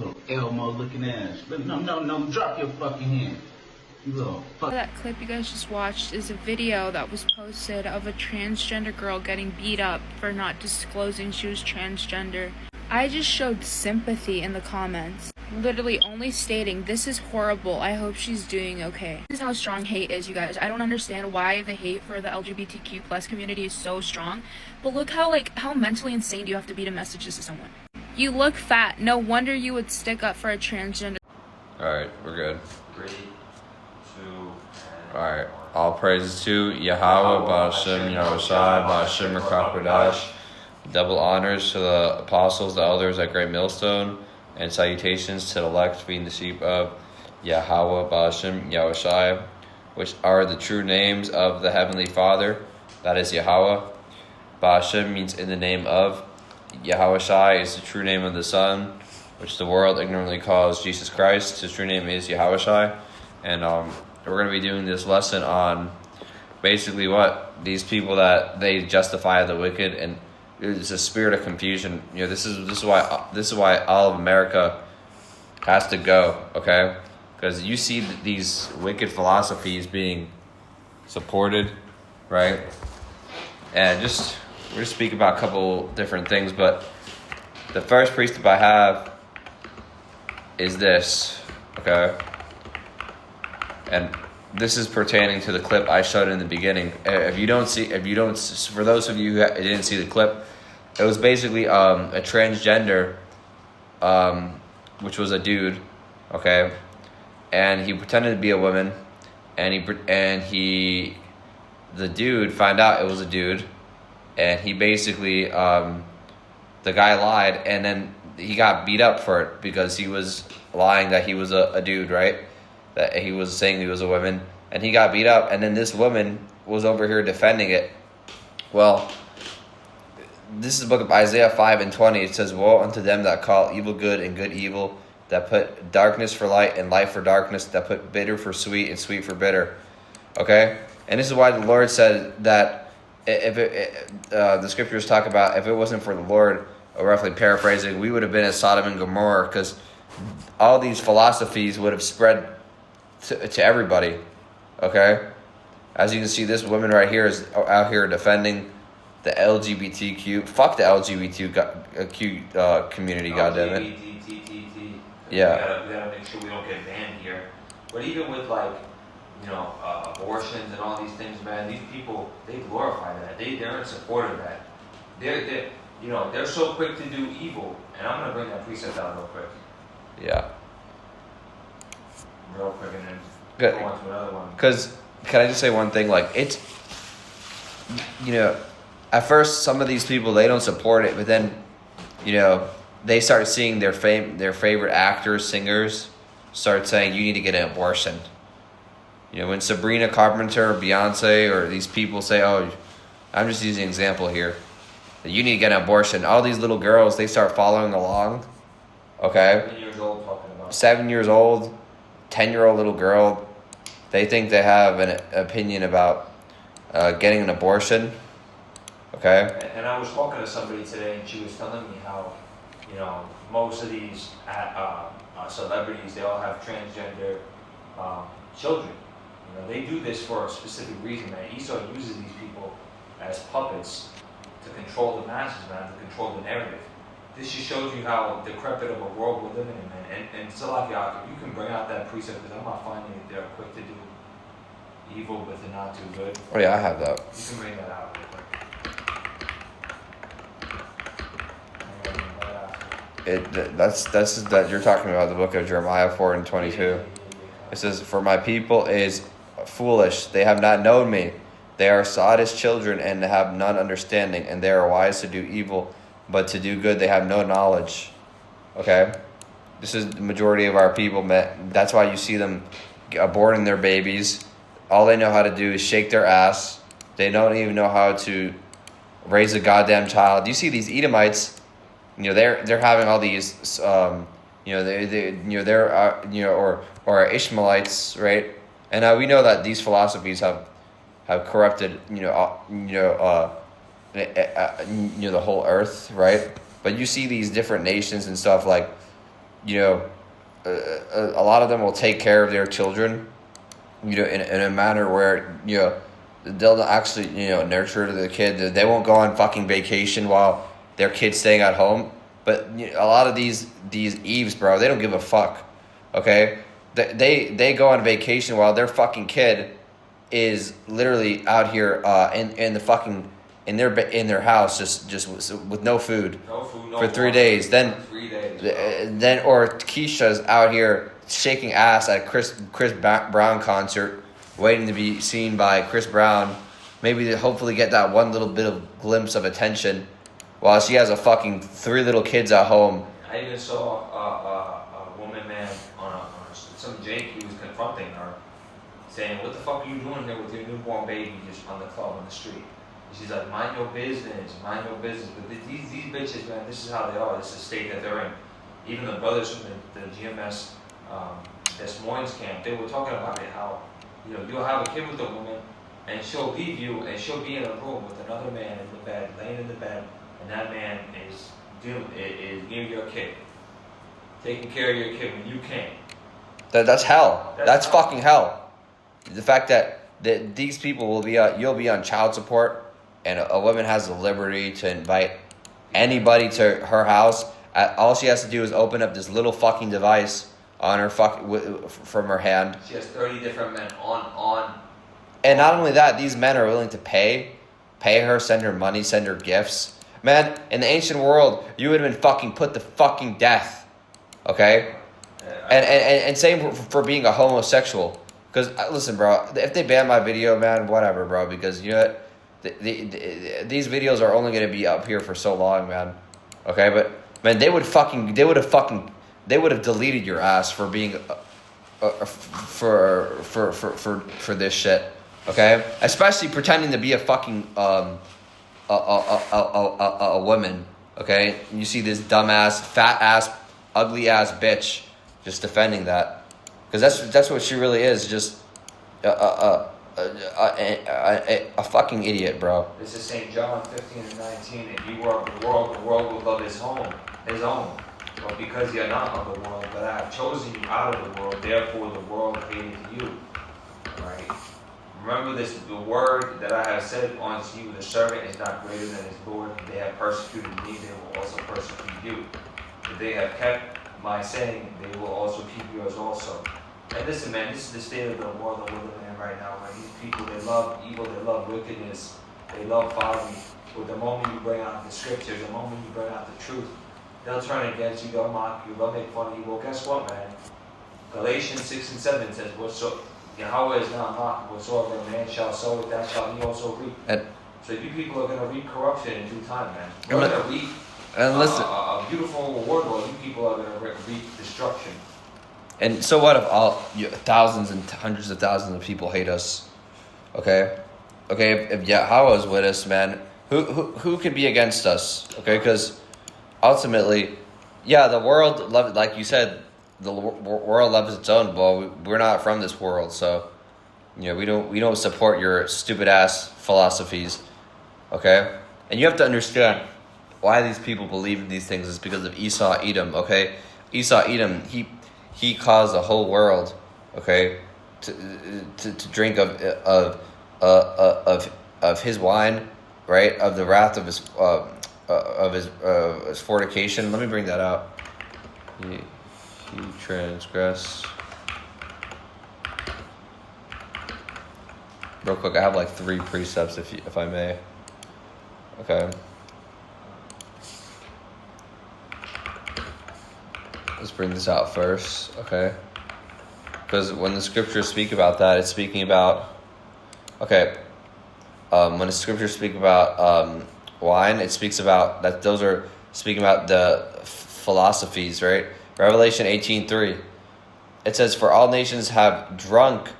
Little Elmo looking ass. No, drop your fucking hand. You little fuck. That clip you guys just watched is a video that was posted of a transgender girl getting beat up for not disclosing she was transgender. I just showed sympathy in the comments, literally only stating, "This is horrible, I hope she's doing okay." This is how strong hate is, you guys. I don't understand why the hate for the LGBTQ plus community is so strong, but look how mentally insane do you have to be to message this to someone? You look fat, no wonder you would stick up for a transgender. Alright, we're good. 3, 2, and Alright. All praises to Yahweh, Ba'ashem, Yahushai, Ba'ashem, Rakakwadash. Double honors to the apostles, the elders at Great Millstone, and salutations to the elect, being the sheep of Yahweh, Ba'ashem, Yahushai, which are the true names of the Heavenly Father, that is Yahweh. Ba'ashem means in the name of. Yahushai is the true name of the Son, which the world ignorantly calls Jesus Christ. His true name is Yahushai. And we're going to be doing this lesson on basically what these people that they justify the wicked, and it's a spirit of confusion. You know, this is why all of America has to go, okay? Because you see these wicked philosophies being supported, right? And we're just speaking about a couple different things, but the first precept I have is this, okay? And this is pertaining to the clip I showed in the beginning. For those of you who didn't see the clip, it was basically a transgender, which was a dude, okay? And he pretended to be a woman, and the dude found out it was a dude, and he basically, the guy lied, and then he got beat up for it because he was lying that he was a dude, right? That he was saying he was a woman, and he got beat up, and then this woman was over here defending it. Well, this is the book of Isaiah 5:20. It says, "Woe unto them that call evil good and good evil, that put darkness for light and light for darkness, that put bitter for sweet and sweet for bitter." Okay? And this is why the Lord said that the scriptures talk about if it wasn't for the Lord, roughly paraphrasing, we would have been as Sodom and Gomorrah, because all these philosophies would have spread to everybody. Okay? As you can see, this woman right here is out here defending the LGBTQ. Fuck the LGBTQ community, goddammit. LGBT. Yeah. We gotta make sure we don't get banned here. But even with abortions and all these things, man, these people, they glorify that. They're in support of that. They're so quick to do evil. And I'm gonna bring that precept out real quick. Yeah. Real quick, and then Good. go on to another one. Because, can I just say one thing? At first, some of these people, they don't support it, but then, they start seeing their favorite actors, singers, start saying, you need to get an abortion. When Sabrina Carpenter or Beyonce or these people say, oh, I'm just using an example here, that you need to get an abortion, all these little girls, they start following along, okay? 7 years old talking about 7 years old, 10-year-old little girl, they think they have an opinion about getting an abortion, okay? And I was talking to somebody today, and she was telling me how, most of these celebrities, they all have transgender children. They do this for a specific reason, man. Esau uses these people as puppets to control the masses, man, to control the narrative. This just shows you how decrepit of a world we're living in, man. And Salakia, you can bring out that precept, because I'm not finding it there quick to do evil, but they're not too good. Oh yeah, I have that. You can bring that out real quick. That's that you're talking about the book of Jeremiah 4:22. It says, "For my people is foolish; they have not known me. They are sottish children and have none understanding, and they are wise to do evil, but to do good they have no knowledge." Okay, this is the majority of our people, man. That's why you see them aborting their babies. All they know how to do is shake their ass. They don't even know how to raise a goddamn child. You see these Edomites. They're having all these, or Ishmaelites, right? And we know that these philosophies have corrupted, the whole earth, right? But you see these different nations and stuff like a lot of them will take care of their children, in a manner where, they'll actually, nurture the kid. They won't go on fucking vacation while their kid's staying at home. But a lot of these Eves, bro, they don't give a fuck, okay? They go on vacation while their fucking kid is literally out here in the fucking in their house just with no food, for 3 days. Then 3 days. Then or Keisha's out here shaking ass at Chris Brown concert, waiting to be seen by Chris Brown, maybe to hopefully get that one little bit of glimpse of attention, while she has a fucking 3 little kids at home. I even saw a woman, man, on some Jake. He was confronting her, saying, "What the fuck are you doing here with your newborn baby just on the club on the street?" And she's like, "Mind your business, mind your business." But these bitches, man, this is how they are. This is the state that they're in. Even the brothers from the GMS Des Moines camp, they were talking about it, how you'll have a kid with a woman, and she'll leave you, and she'll be in a room with another man in the bed, laying in the bed, and that man is near your kid, taking care of your kid when you can't. That's hell. That's hell. fucking hell. The fact that these people will be you'll be on child support, and a woman has the liberty to invite anybody to her house. All she has to do is open up this little fucking device on her from her hand. She has 30 different men on. And not only that, these men are willing to pay her, send her money, send her gifts. Man, in the ancient world, you would have been fucking put to fucking death. Okay? And same for being a homosexual. Because, listen, bro, if they ban my video, man, whatever, bro. Because, you know what? These videos are only going to be up here for so long, man. Okay? But, man, they would have deleted your ass for being, for this shit. Okay? Especially pretending to be a fucking, a woman. Okay? And you see this dumbass, fat ass, ugly ass bitch just defending that, because that's what she really is, just a fucking idiot, bro. This is St. John 15 and 19. If you were of the world will love his own. But because you're not of the world, but I have chosen you out of the world, therefore the world hated you. Right? Remember this: the word that I have said unto you, the servant is not greater than his Lord. If they have persecuted me, they will also persecute you. If they have kept my saying, they will also keep yours also. And listen, man, this is the state of the world that we're living in right now. Right? These people, they love evil, they love wickedness, they love folly. But the moment you bring out the scriptures, the moment you bring out the truth, they'll turn against you, they'll mock you, they'll make fun of you. Well, guess what, man? Galatians 6 and 7 says, Yahweh is not mocked. Whatsoever a man shall sow, that shall he also reap. So you people are going to reap corruption in due time, man. You're going to reap a beautiful reward, while you people are going to reap destruction. And so what if thousands and hundreds of thousands of people hate us? Okay, if Yahweh is with us, man, who could be against us? Okay, because ultimately, the world, like you said, the world loves its own. Well, we're not from this world, so we don't support your stupid ass philosophies. Okay, and you have to understand why these people believe in these things is because of Esau Edom. Okay, Esau Edom, he caused the whole world, okay, to drink of his wine, right, of the wrath of his fornication. Let me bring that out. He transgressed. Real quick, I have like 3 precepts, if I may. Okay. Let's bring this out first, okay? Because when the scriptures speak about that, it's speaking about, when the scriptures speak about wine, it speaks about that. Those are speaking about the philosophies, right? Revelation 18:3. It says, "For all nations have drunk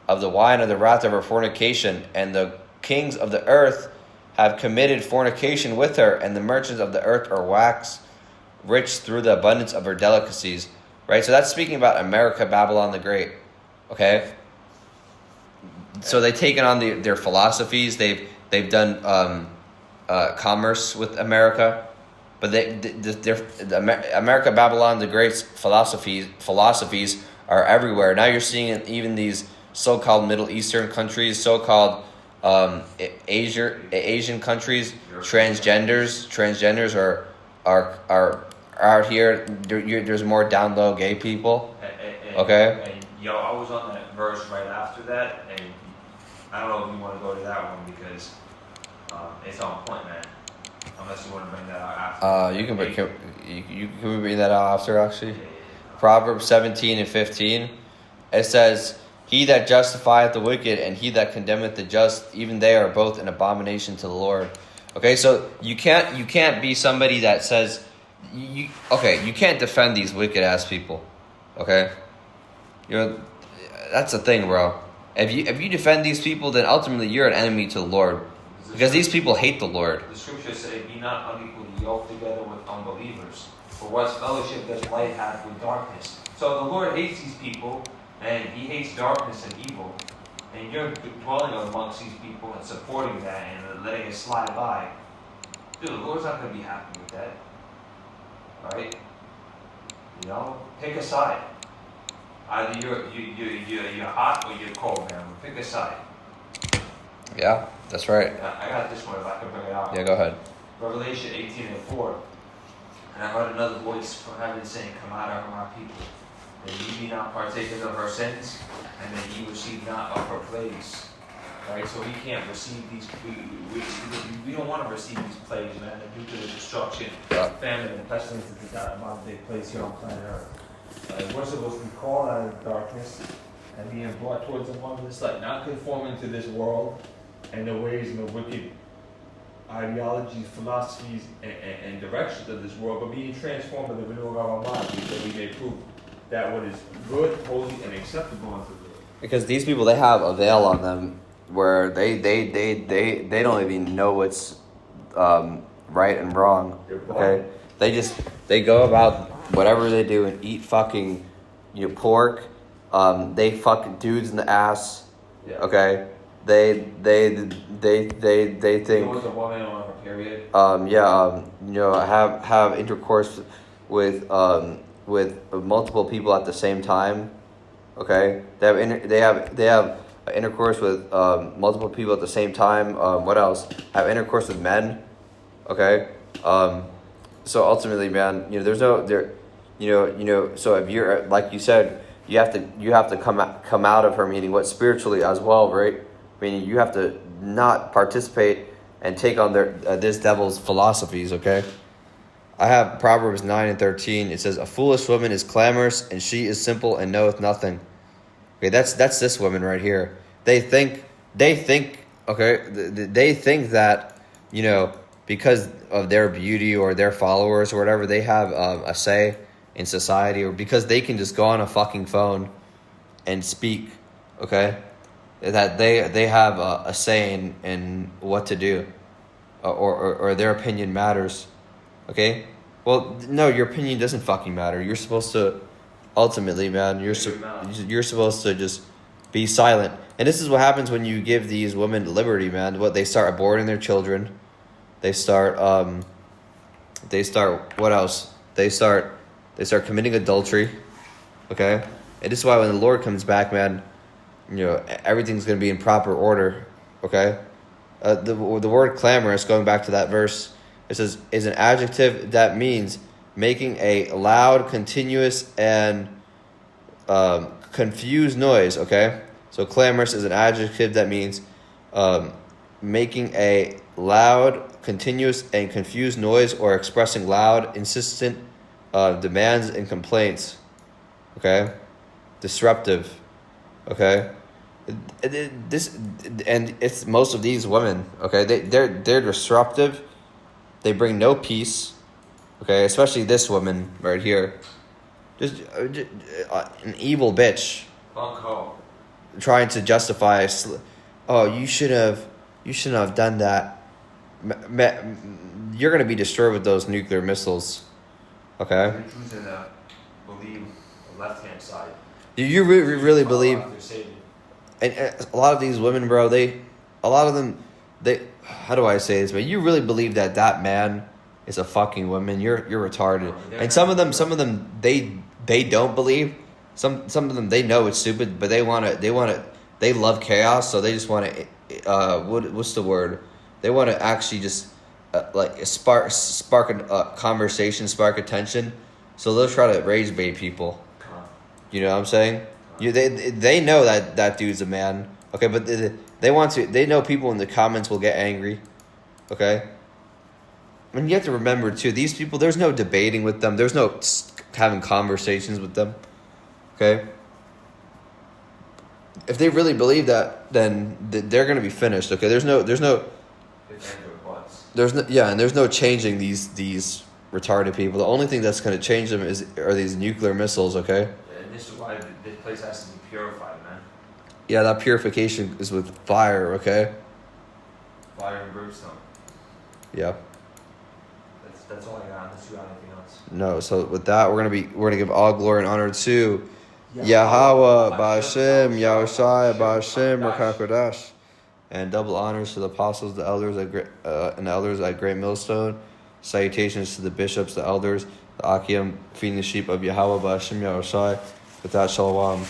of the wine of the wrath of her fornication, and the kings of the earth have committed fornication with her, and the merchants of the earth are waxed rich through the abundance of her delicacies." Right? So that's speaking about America, Babylon the Great. Okay? So they've taken on their philosophies. They've done commerce with America. but America, Babylon, the great philosophies are everywhere. Now you're seeing it even these so-called Middle Eastern countries, so-called Asian countries. Transgenders are out here. There's more down low gay people. Okay. And yo, I was on that verse right after that, and I don't know if you want to go to that one because it's on point, man. Unless you want to bring that out after. You can bring that out after actually. Proverbs 17:15, it says, "He that justifieth the wicked and he that condemneth the just, even they are both an abomination to the Lord." Okay, so you can't be somebody that says you can't defend these wicked ass people. Okay, that's the thing, bro. If you defend these people, then ultimately you're an enemy to the Lord, because these people hate the Lord. The scriptures say, "Be not unequally yoked together with unbelievers. For what fellowship does light have with darkness?" So the Lord hates these people, and He hates darkness and evil, and you're dwelling amongst these people and supporting that and letting it slide by. Dude, the Lord's not going to be happy with that. Right? Pick a side. Either you're hot or you're cold, man. Pick a side. Yeah, that's right. I got this one if I can bring it out. Yeah, go ahead. Revelation 18:4. And I heard another voice from heaven saying, "Come out of her, my people, that ye be not partakers of her sins, and that ye receive not of her plagues." Right? So we can't receive these. We don't want to receive these plagues, man. Due to the destruction, famine, and pestilence that are modern day place here on planet Earth. We're supposed to be called out of darkness and being brought towards the marvelous light, not conforming to this world and the ways and the wicked ideologies, philosophies, and directions of this world, but being transformed by the renewal of our minds, so we may prove that what is good, holy, and acceptable unto the Lord. Because these people, they have a veil on them where they don't even know what's right and wrong. Okay, they go about whatever they do and eat fucking pork. They fuck dudes in the ass. Yeah. Okay, they think. With a woman on her period. Have intercourse with multiple people at the same time. Okay, they have intercourse with multiple people at the same time. What else? Have intercourse with men. Okay. So ultimately, man, there's no there. So if you're like you said, you have to come out of her, meaning what, spiritually as well, right? Meaning you have to not participate and take on this devil's philosophies. Okay. I have Proverbs 9:13. It says, "A foolish woman is clamorous, and she is simple and knoweth nothing." Okay, that's this woman right here. They think okay, they think that because of their beauty or their followers or whatever, they have a say in society, or because they can just go on a fucking phone and speak. Okay, that they have a say in what to do, or their opinion matters. Okay, well, no, your opinion doesn't fucking matter. You're supposed to, ultimately, man, you're supposed to just be silent. And this is what happens when you give these women liberty, man. What, they start aborting their children. They start what else? They start committing adultery. Okay, and this is why when the Lord comes back, man, everything's gonna be in proper order. Okay, the word clamorous, going back to that verse, it says, is an adjective that means making a loud, continuous, and confused noise. Okay, so clamorous is an adjective that means making a loud, continuous, and confused noise, or expressing loud, insistent demands and complaints. Okay, disruptive. Okay, it's most of these women. Okay, they're disruptive. They bring no peace. Okay, especially this woman right here, just an evil bitch. Bunko. Trying to justify. You shouldn't have done that. You're gonna be destroyed with those nuclear missiles. Okay. You're choosing to believe the left-hand side. Do you really believe? And a lot of these women, bro, how do I say this? But you really believe that man is a fucking woman, you're retarded. And some of them they don't believe. Some of them they know it's stupid, but they love chaos, so they just want to what's the word? They want to actually just like spark a conversation, spark attention. So they'll try to rage bait people. You know what I'm saying? They know that dude's a man. Okay, but they know people in the comments will get angry. Okay? And you have to remember too, these people, there's no debating with them. There's no having conversations with them. Okay? If they really believe that, then they're going to be finished. Okay? There's no changing these retarded people. The only thing that's going to change them are these nuclear missiles. Okay? Yeah, and this is why this place has to be purified, man. Yeah, that purification is with fire. Okay? Fire and brimstone. Yeah. That's all I got. Unless you got anything else. No. So with that, we're gonna give all glory and honor to Yahweh, Ba'ashem, Yahushai, Ba'ashem, Rakakodash, and double honors to the apostles, the elders and the elders at Great Millstone. Salutations to the bishops, the elders, the Akim, feeding the sheep of Yahweh, Ba'ashem, Yahushai. With that, Shalom.